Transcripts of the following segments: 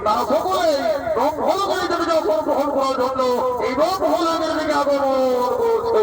তারা সকলে রং ভালো করে দেবে যখন গ্রহণ করার জন্য এই রং ভালো দিকে আগমন করছে।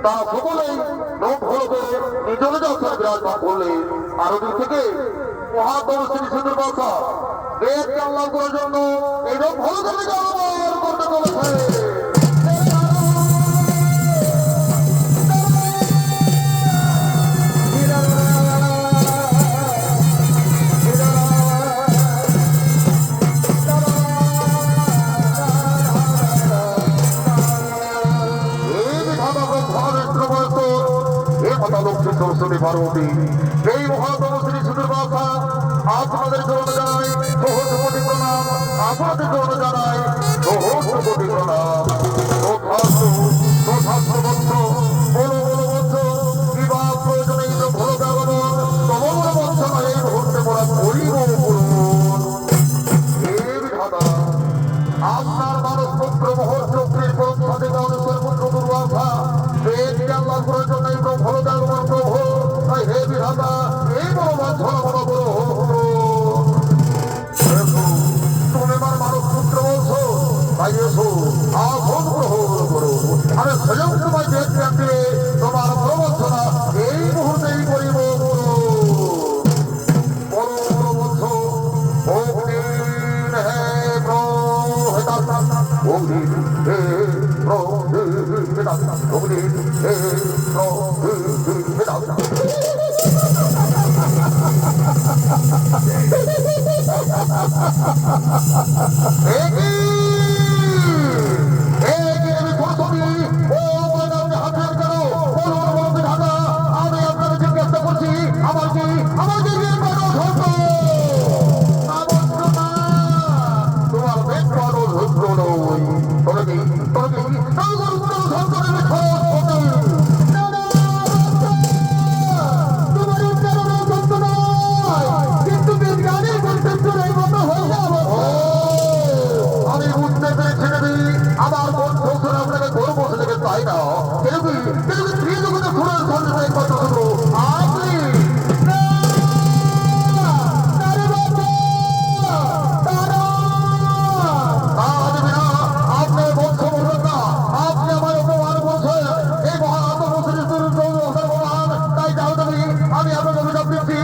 তারা সকলেই রোগ হলো নিজলে যখন বিরাজমান করলেন আর ওদিক থেকে মহাদম শ্রী সুন্দর বাসা বেদকে আল্লাহ করার জন্য এইরকম ভালো করে ব্যবহার করতে চলেছে। সরস্বতী পার্বতী এই মহাতম শ্রী সুন্দর বাসা আপনাদের জন্য জানাই সহস্র কোটি প্রণাম, আপনাদের জন্য জানাই সহস্র কোটি প্রণাম। প্রয়োজনে ভালো ব্যবহার তমল বন্ধ এই মুহূর্তে মোরা করিব আপনার মানুষ পুত্র মহর চক্রের অনুসার পুত্র দুর্বাসা বেদকে আল্লাহ করার জন্য এই ভালো ব্যবহার প্রভু তাই হে বিধাতা এই বড় বাঞ্ছনা বড় বড় তুমি আমার মানুষ পুত্র বলছো তাই এসো আসন গ্রহণ করো। আমি স্বয়ং তোমার বেদকে দিয়ে তোমার বড় বাঞ্ছনা এই মুহূর্তেই করিব বড় বড় বলছো অগ্নির হে অগ্নি হে অগ্নি হে জিজ্ঞাসা করছি আমার কি আমার কি তোমার বেদ বড় ধৈর্য নই তোমাকে আমার মন শ্বশুর আপনাকে ঘর বসে থেকে তাই না কেউ স্ত্রী জগতে ঘোরার সন্দেহ কথা শুনো আপনি আমি আপনার অভিযোগ দিচ্ছি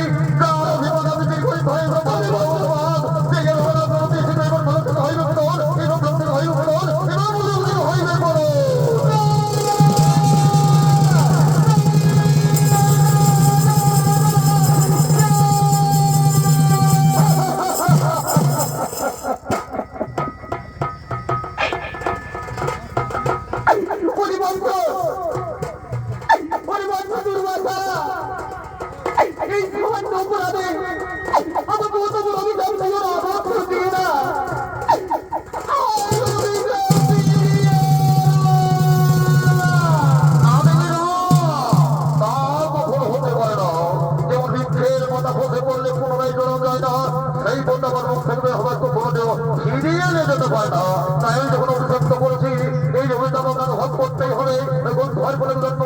করতেই হবে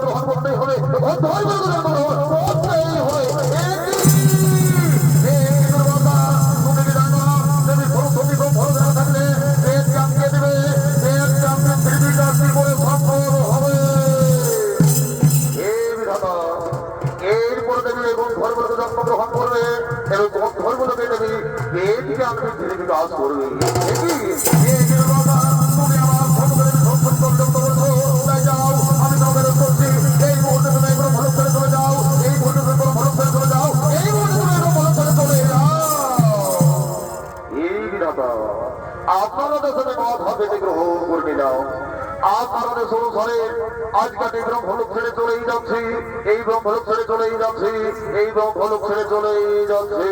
গ্রহণ করতেই হবে এরপরে দেবী এবং ধর্মকে জন্মগ্রহণ করবে এবং ধর্মকে দেবী বেদকে আমি ধীরে ধীরে কাজ করবে তুমি আমার যাও আমি তোমাদের করছি এই মুহূর্তে তুমি এগুলো ভালো করে চলে যাও এই মুহূর্তে তুমি ভালো করে চলে যাও এই মুহূর্তে তুমি এগুলো ভালো করে চলে যাও এই বিধাতা আপনারা দেশে মত হবে গ্রহণ করবে নাও আপনাদের সংসারে আজকাল এই ব্রহ্মলোক ছেড়ে চলেই যাচ্ছি এই ব্রহ্মলোক ছেড়ে চলেই যাচ্ছি এই ব্রহ্মলোক ছেড়ে চলেই যাচ্ছি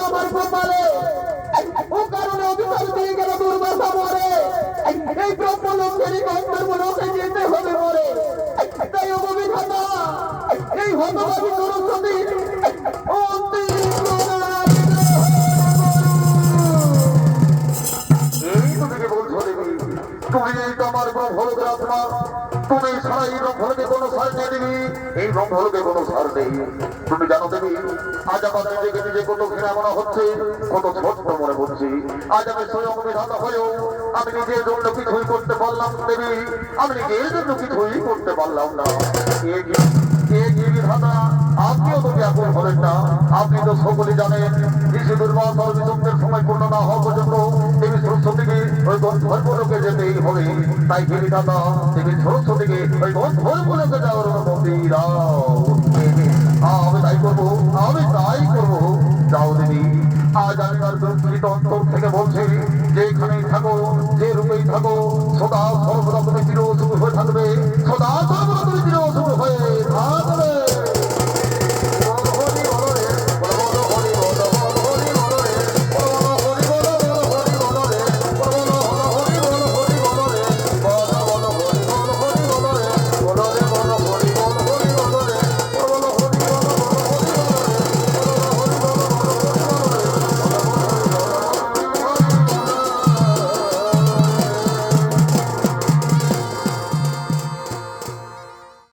আমার কপালে ও কারণে অভিমান দিয়ে গেল দুর্বাসা মরে এই ব্রহ্মলোক ছেড়ে গন্ধর্বলোকে যেতে হবে মরে তাই অভিধাতা এই হতবাদী সরস্বতী তুমি ছাড়া এই ব্রহ্মলোকে কোনো সার নেই দেবী, এই ব্রহ্মলোকে কোনো সার নেই। তুমি জানো দেবী, আজ আমার নিজেকে নিজে কত ঘৃণা মনে হচ্ছে, কত ছোট্ট মনে হচ্ছে। আজ আমি স্বয়ং বিধাতা হয়েও আমি নিজের জন্য কিছুই করতে পারলাম না দেবী, আমি নিজের জন্য কিছুই করতে পারলাম না। এ কি বিধাতা, আপনিও তো ব্যাকুল হবেন না? আপনি তো সকলে জানেন ঋষি দুর্বাসার বিচন্দ্রের সময় পূর্ণ না হওয়া পর্যন্ত দেবী সরস্বতীকে ওই গন্ধর্বলোকে যেতেই হবে। তাই কি বিধাতা, দেবী সরস্বতীকে ওই গন্ধর্বলোকে যাওয়ার অনুমতি দাও। আমি তাই করবো, আমি তাই করবো। যাও দেবী, আজ আমি আর দুঃখিত অন্তর থেকে বলছি, যেখানেই থাকো, যে রূপেই থাকো, সদা সর্বদা তুমি চিরসুখ হয়ে থাকবে, সদা